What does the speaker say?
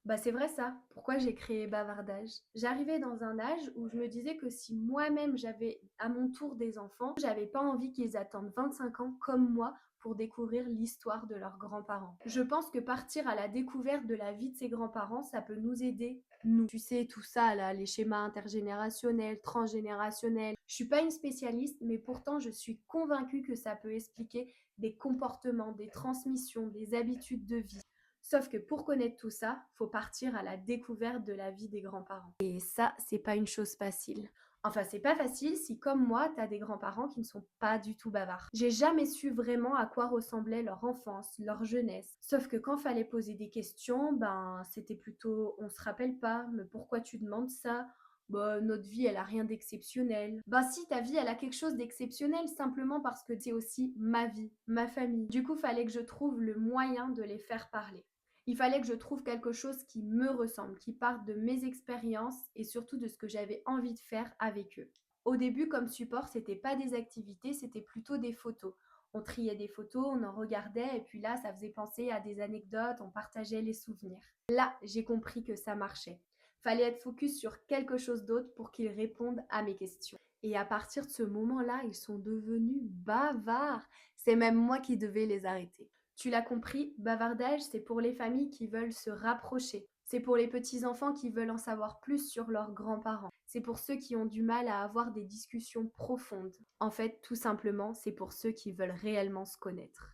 Bah, c'est vrai ça. Pourquoi j'ai créé Bavardage? J'arrivais dans un âge où je me disais que si moi-même j'avais à mon tour des enfants, j'avais pas envie qu'ils attendent 25 ans comme moi pour découvrir l'histoire de leurs grands-parents. Je pense que partir à la découverte de la vie de ses grands-parents, ça peut nous aider, nous. Tu sais, tout ça là, les schémas intergénérationnels, transgénérationnels. Je suis pas une spécialiste, mais pourtant je suis convaincue que ça peut expliquer des comportements, des transmissions, des habitudes de vie. Sauf que pour connaître tout ça, faut partir à la découverte de la vie des grands-parents. Et ça, c'est pas une chose facile. Enfin, c'est pas facile si, comme moi, t'as des grands-parents qui ne sont pas du tout bavards. J'ai jamais su vraiment à quoi ressemblait leur enfance, leur jeunesse. Sauf que quand fallait poser des questions, ben, c'était plutôt on se rappelle pas, mais pourquoi tu demandes ça? Bah, notre vie, elle a rien d'exceptionnel. Bah si, ta vie, elle a quelque chose d'exceptionnel, simplement parce que c'est aussi ma vie, ma famille. Du coup, fallait que je trouve le moyen de les faire parler. Il fallait que je trouve quelque chose qui me ressemble, qui parte de mes expériences et surtout de ce que j'avais envie de faire avec eux. Au début, comme support, c'était pas des activités, c'était plutôt des photos. On triait des photos, on en regardait et puis là, ça faisait penser à des anecdotes, on partageait les souvenirs. Là, j'ai compris que ça marchait. Fallait être focus sur quelque chose d'autre pour qu'ils répondent à mes questions. Et à partir de ce moment-là, ils sont devenus bavards. C'est même moi qui devais les arrêter. Tu l'as compris, bavardage, c'est pour les familles qui veulent se rapprocher. C'est pour les petits-enfants qui veulent en savoir plus sur leurs grands-parents. C'est pour ceux qui ont du mal à avoir des discussions profondes. En fait, tout simplement, c'est pour ceux qui veulent réellement se connaître.